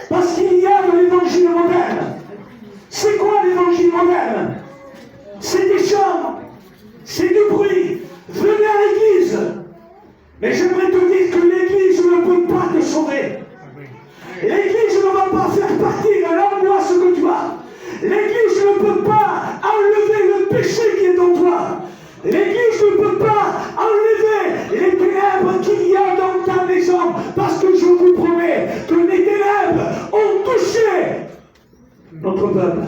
Parce qu'il y a dans l'évangile moderne. C'est quoi l'évangile moderne? C'est des chants, c'est du bruit. Venez à l'église. Mais j'aimerais te dire que l'église ne peut pas te sauver. L'église ne va pas faire partir l'angoisse que tu as. L'église ne peut pas enlever le péché qui est en toi. L'église ne peut pas enlever les ténèbres qu'il y a dans ta maison. Parce que je vous promets que les ténèbres ont touché notre peuple.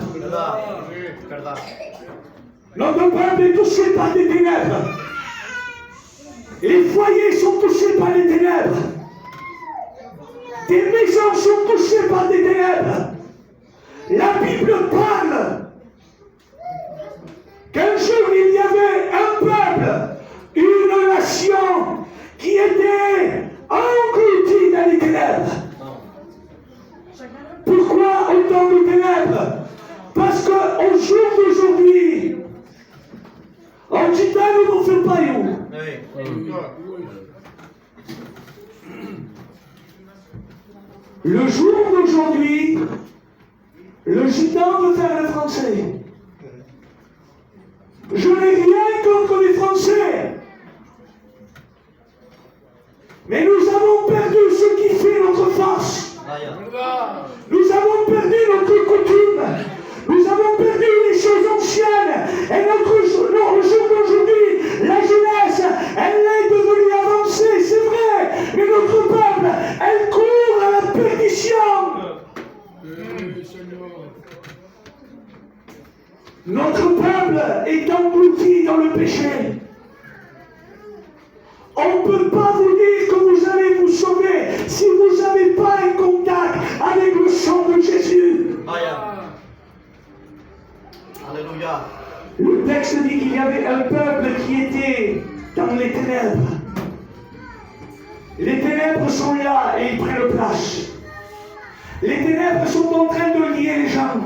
Notre peuple est touché par des ténèbres. Les foyers sont touchés par les ténèbres. Des maisons sont touchées par des ténèbres. La Bible parle qu'un jour il y avait un peuple, une nation qui était engloutie dans les ténèbres. Pourquoi autant de ténèbres? Parce qu'au jour d'aujourd'hui, on dit que nous ne faisons pas où. Le jour d'aujourd'hui, le gitan veut faire le français. Je n'ai rien contre les Français. Mais nous avons perdu ce qui fait notre force. Nous avons perdu notre coutume. Nous avons perdu les choses anciennes. Et le jour d'aujourd'hui, la jeunesse, elle est devenue avancée, c'est vrai. Mais notre peuple, elle court à la perdition. Notre peuple est englouti dans le péché. On ne peut pas vous dire que vous allez vous sauver si vous n'avez pas un contact avec le sang de Jésus. Alléluia. Le texte dit qu'il y avait un peuple qui était dans les ténèbres. Les ténèbres sont là et ils prennent place. Les ténèbres sont en train de lier les gens.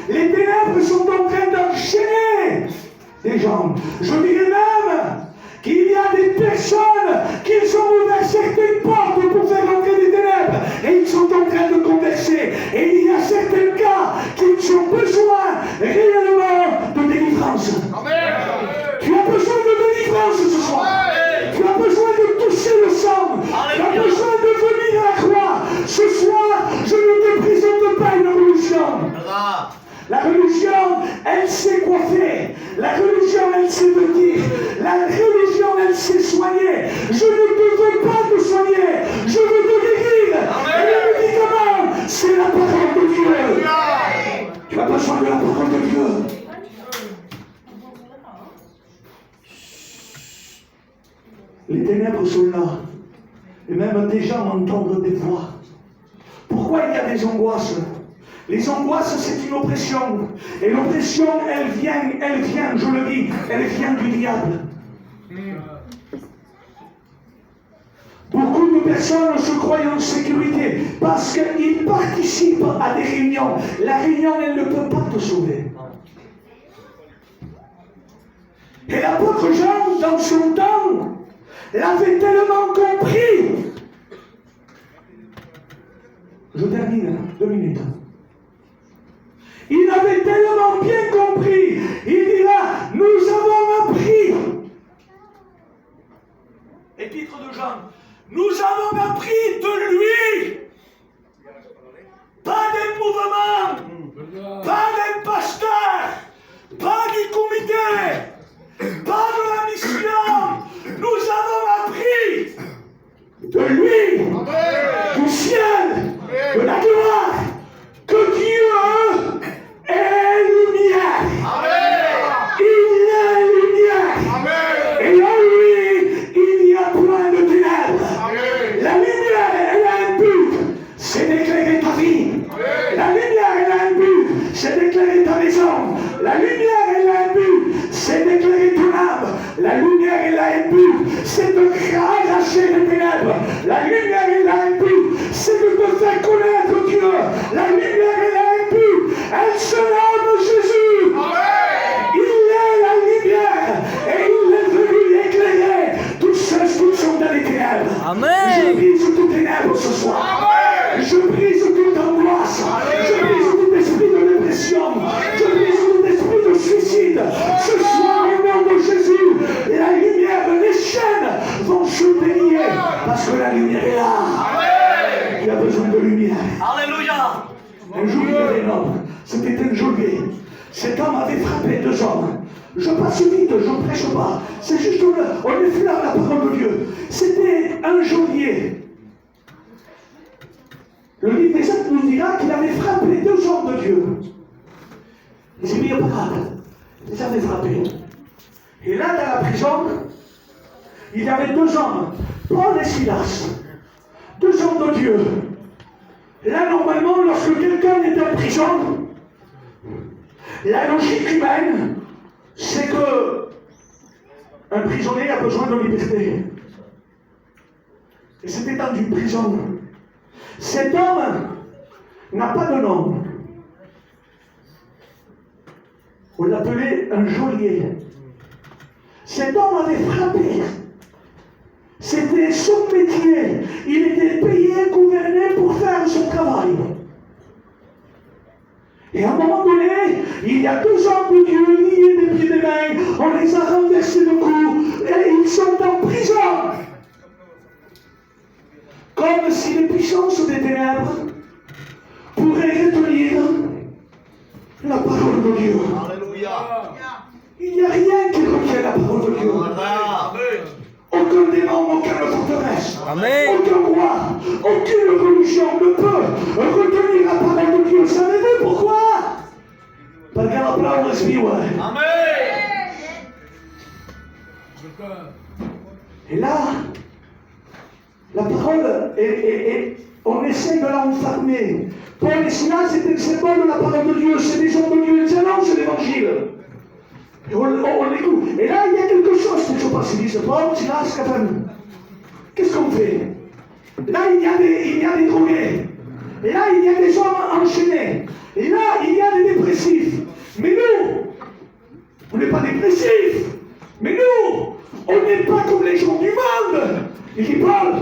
Les ténèbres sont en train d'enchaîner les gens. Je dirais même qu'il y a des personnes qui ont ouvert certaines portes pour faire entrer des ténèbres et ils sont en train de converser. Et il y a certains cas qui ont besoin réellement de délivrance. Amen. Tu as besoin de délivrance ce soir. Amen. Tu as besoin de toucher le sang. Amen. Tu as besoin de venir à la croix. Ce soir, je ne te présente pas une religion. Amen. La religion, elle sait quoi faire. La religion, elle sait venir. La religion, elle sait soigner. Je ne te veux pas te soigner. Je veux te guérir. Et le médicament, c'est la parole de Dieu. Tu as besoin de la parole de Dieu. Les ténèbres sont là. Et même des gens entendent des voix. Pourquoi il y a des angoisses? Les angoisses, c'est une oppression. Et l'oppression, elle vient, je le dis, elle vient du diable. Beaucoup de personnes se croient en sécurité parce qu'ils participent à des réunions. La réunion, elle ne peut pas te sauver. Et l'apôtre Jean, dans son temps, l'avait tellement compris. Je termine, 2 minutes. Il avait tellement bien compris. Il dit là, nous avons appris. Épître de Jean. Nous avons appris de lui. Pas des mouvements, pas des pasteurs, pas du comité, pas de la mission. Nous avons appris de lui, du ciel, de la gloire, que Dieu est lumière. Amen. Il est lumière. Amen. Et en lui, il y a plein de ténèbres. Amen. La lumière, elle a un but, c'est d'éclairer ta vie. Amen. La lumière, elle a un but, c'est d'éclairer ta maison. La lumière, elle a un but, c'est d'éclairer ton âme. La lumière, elle a un but, c'est de arracher les ténèbres. La lumière, elle a un but, c'est de te faire connaître Dieu. La lumière, elle a un but, elle se nomme Jésus. Amen. Il est la lumière et il est venu éclairer tous ceux qui sont dans les ténèbres. Amen. Je brise toutes ténèbres ce soir. Amen. Je brise toute grâce. Je brise tout esprit de dépression. Je brise tout esprit de suicide. Ce soir, au nom de Jésus, la lumière, les chaînes vont se délier parce que la lumière est là. Il a besoin de lumière. Alléluia. Un jour, il y avait un homme. C'était un geôlier. Cet homme avait frappé 2 hommes. Je passe vite, je ne prêche pas. C'est juste, on effleure la parole de Dieu. C'était un geôlier. Le livre des Actes nous dira qu'il avait frappé 2 hommes de Dieu. Il s'est mis au parade. Il les avait frappés. Et là, dans la prison, il y avait 2 hommes, Paul et Silas. 2 hommes de Dieu. Là, normalement, lorsque quelqu'un est en prison, la logique humaine, c'est que un prisonnier a besoin de liberté. Et c'était dans une prison. Cet homme n'a pas de nom. On l'appelait un geôlier. Cet homme avait frappé. C'était son métier. Il était payé, gouverné pour faire son travail. Et à un moment donné, il y a 2 hommes de Dieu liés des pieds et des mains. On les a renversés de coups. Et ils sont en prison. Comme si les puissances des ténèbres pourraient retenir la parole de Dieu. Alléluia. Il n'y a rien qui retient la parole de Dieu. Aucun démon, aucune forteresse, aucun roi, aucune religion ne peut retenir la parole de Dieu. Savez-vous pourquoi? Parce qu'elle a plein d'esprit, ouais. Amen. Et là, la parole, on essaie de l'enfermer. Paul et Silas, c'était le symbole de la parole de Dieu. C'est des gens de Dieu, ils annoncent l'évangile. Et on l'écoute. Et là, il y a quelque chose qui se passe. Ils disent, Paul, Silas, Caphan. Qu'est-ce qu'on fait? Là, il y a des drogués. Et là, il y a des hommes enchaînés. Et là, il y a des dépressifs. Mais nous, on n'est pas dépressifs. Mais nous, on n'est pas comme les gens du monde. Il dit, Paul,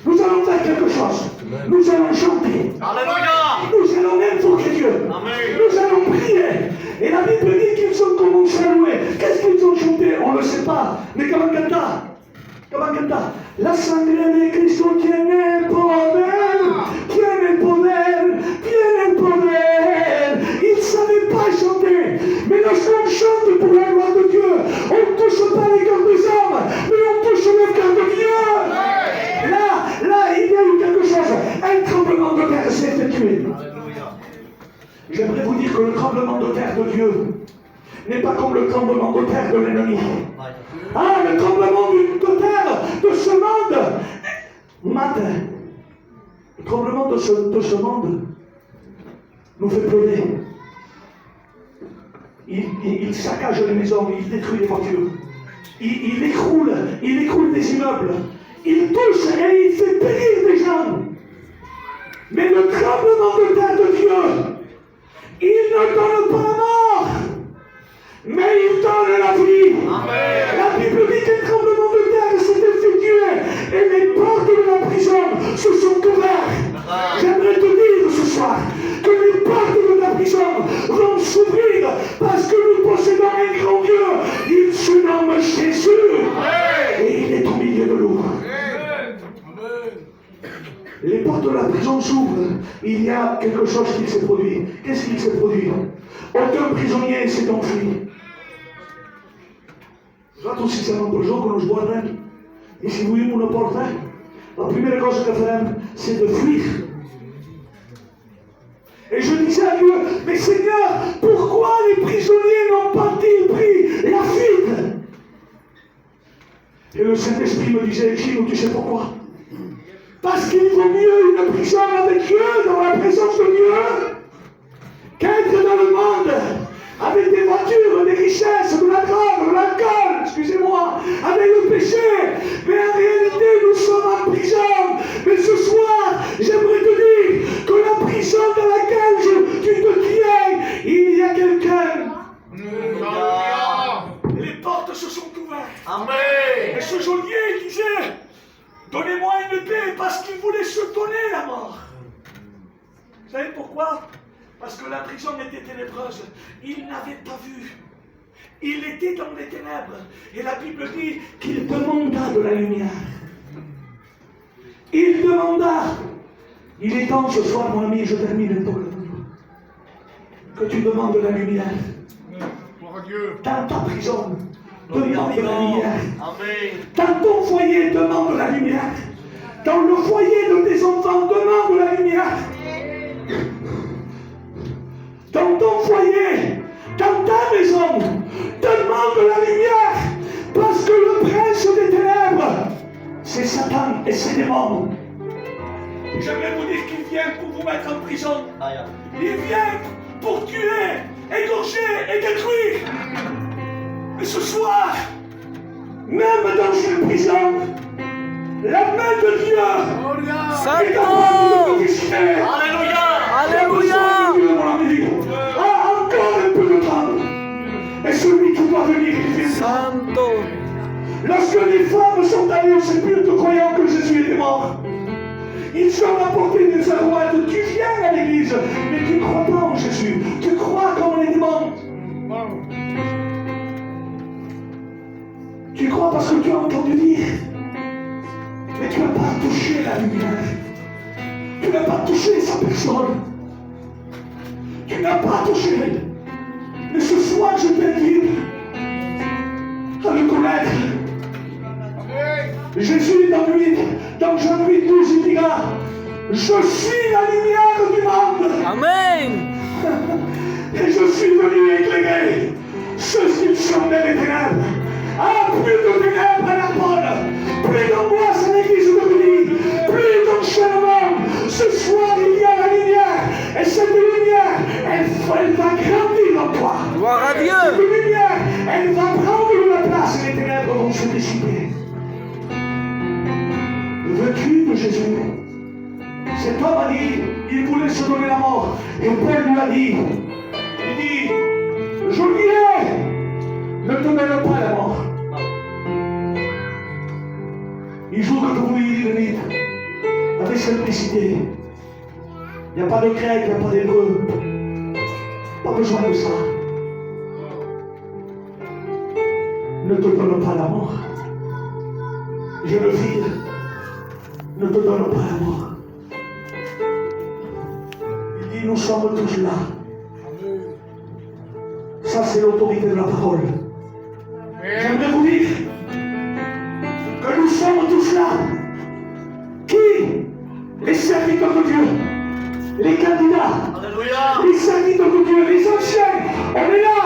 nous allons faire quelque chose. Nous allons chanter. Alléluia. Nous allons invoquer Dieu. Amen. Nous allons prier. Et la Bible dit qu'ils ont commencé à louer. Qu'est-ce qu'ils ont chanté? On ne le sait pas. Mais comment canta? Comment canta? La sangre de Cristo tiene poder. Tiene poder. Tiene poder. Ils ne savaient pas chanter. Mais lorsqu'on chante pour la gloire de Dieu, on ne touche pas les cœurs des hommes, mais on touche le cœur de Dieu. Là, il y a eu quelque chose. Un tremblement de terre s'est effectué. J'aimerais vous dire que le tremblement de terre de Dieu n'est pas comme le tremblement de terre de l'ennemi. Ah, le tremblement de terre de ce monde, matin, le tremblement de ce monde nous fait pleurer. Il saccage les maisons, il détruit les voitures, il écroule des immeubles, il touche et il fait périr des gens. Mais le tremblement de terre de Dieu, il ne donne pas la mort, mais il donne la vie. Amen. La Bible dit qu'un tremblement de terre s'est effectué et les portes de la prison se sont ouvertes. J'aimerais te dire ce soir que les portes de la prison vont s'ouvrir parce que nous possédons un grand Dieu. Il se nomme Jésus. Amen. Et il est au milieu de nous. Les portes de la prison s'ouvrent. Il y a quelque chose qui s'est produit. Qu'est-ce qui s'est produit? Aucun prisonnier s'est enfui. Nosaltres, si siamo in prigione con lo sguardo e seguiamo una porta, la première chose que faremo, c'est de fuir. Et je disais à Dieu, mais Seigneur, pourquoi les prisonniers n'ont pas-ils pris la fuite? Et le Saint-Esprit me disait, Gilles, tu sais pourquoi? Parce qu'il vaut mieux une prison avec Dieu, dans la présence de Dieu, qu'être dans le monde avec des voitures, des richesses, de la drogue, de l'alcool, excusez-moi, avec le péché. Mais en réalité, nous sommes en prison. Mais ce soir, j'aimerais te dire que la prison dans laquelle tu te tiens, il y a quelqu'un. Les portes se sont ouvertes. Amen. Et ce geôlier disait, donnez-moi une épée parce qu'il voulait se donner la mort. Vous savez pourquoi? Parce que la prison était ténébreuse. Il n'avait pas vu. Il était dans les ténèbres. Et la Bible dit qu'il demanda de la lumière. Il demanda. Il est temps ce soir, mon ami, je termine le temps que tu demandes de la lumière. Dans ta prison, demande de la lumière. Amen. Dans ton foyer, demande de la lumière. Dans le foyer de tes enfants, demande de la lumière. Dans ton foyer, dans ta maison, demande de la lumière. Parce que le prince des ténèbres, c'est Satan et ses démons. J'aimerais vous dire qu'il vient pour vous mettre en prison. Il vient pour tuer, égorger et détruire. Mais ce soir, même dans une prison, la main de Dieu est en train de te visiter. Alléluia. Alléluia. Dieu, mon ami, a encore un peu de temps. Et celui qui doit venir, il vient. Santo. Lorsque les femmes sont allées au sépulcre croyant que Jésus était mort, ils sont apportés des alouettes. Tu viens à l'église, mais tu ne crois pas en Jésus. Tu crois comme les démons. Tu crois parce que tu as entendu dire. Mais tu n'as pas touché la lumière. Tu n'as pas touché sa personne. Tu n'as pas touché. Mais ce soir, je t'invite à le connaître. Jésus, dans Jean 8, 12, il dira, je suis la lumière du monde. Amen. Et je suis venu éclairer ceux qui sont dans les ténèbres. Ah, plus de ténèbres à la bonne, plus d'angoisse à l'église de Béni, plus d'enchaînement. Ce soir, il y a la lumière. Et cette lumière, elle va grandir en toi. Gloire à Dieu. Cette lumière, elle va prendre la place et les ténèbres vont se dissiper. Veux-tu de Jésus? Cet homme a dit, il voulait se donner la mort. Et Paul lui a dit, il dit, je viens, ne te donne pas la mort. Il joue que vous lui dites, avec simplicité. Il n'y a pas de grec, il n'y a pas d'hébreu. Pas besoin de ça. Ne te donne pas la mort. Jeune fille, ne te donne pas la mort. Il dit, nous sommes tous là. Ça, c'est l'autorité de la parole. J'aimerais vous dire que nous sommes tous là. Qui? Les serviteurs de Dieu, les candidats, Alléluia. les serviteurs de Dieu, les anciens. On est là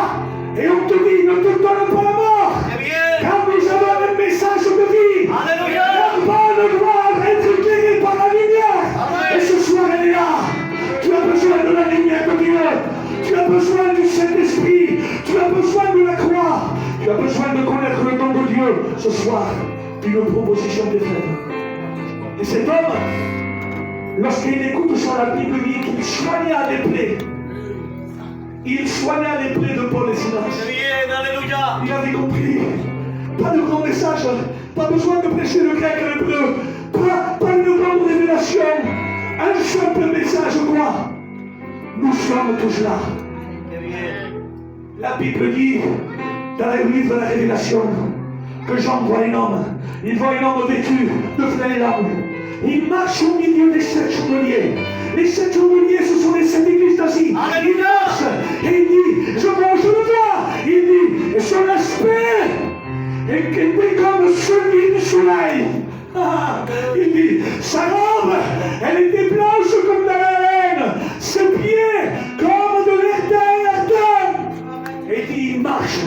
et on te dit, ne te donne pas la mort. Très bien. Car nous avons un message de vie. Alléluia. La bonne doit être éclairée par la lumière. Amen. Et ce soir, elle est là. Tu as besoin de la lumière de Dieu. Tu as besoin du Saint-Esprit. Tu as besoin de la croix. Tu as besoin de connaître le nom de Dieu. Ce soir, une proposition est faite. Et cet homme, lorsqu'il écoute ça, la Bible dit qu'il soigna les plaies. Il soigna les plaies de Paul et Silas. Très bien. Alléluia. Il avait compris. Pas de grand message, pas besoin de prêcher le grec et l'hébreu, pas une grande révélation, un simple message quoi? Nous sommes tous là. Très bien. La Bible dit, dans le livre de la Révélation, que Jean voit un homme. Il voit un homme vêtu de flanelle large. Il marche au milieu des 7 chandeliers. Les 7 chandeliers, ce sont les 7 églises d'Asie. Il marche et il dit, je le vois. Il dit, son aspect était comme celui du soleil. Il dit, sa robe, elle était blanche comme de la laine. Ses pieds comme de l'éther. Et il dit, il marche.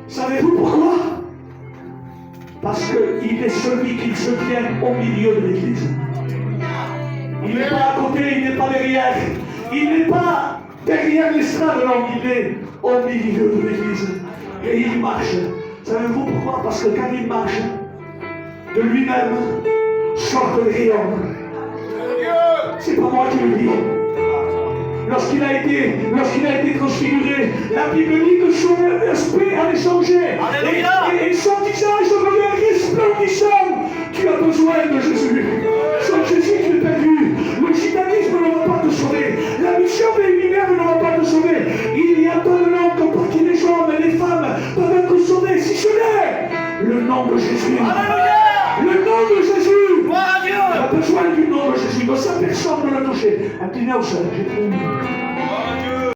Savez-vous pourquoi? Parce qu'il est celui qui se tient au milieu de l'église. Il n'est pas à côté, il n'est pas derrière. Il n'est pas derrière l'estrade, non, il est au milieu de l'église. Et il marche. Savez-vous pourquoi? Parce que quand il marche, de lui-même sortent les rayons. C'est pas moi qui le dis. Lorsqu'il a été transfiguré, la Bible dit que son esprit allait changer. Et son visage devenait resplendissant. Tu as besoin de Jésus. Sans Jésus, tu es perdu. Le gitanisme ne va pas te sauver. Le nom de Jésus. Alléluia. Le nom de Jésus. Gloire à Tu Dieu. as besoin du nom de Jésus. Dans sa personne de le toucher. Un petit neuf, j'ai pris. Gloire à Dieu.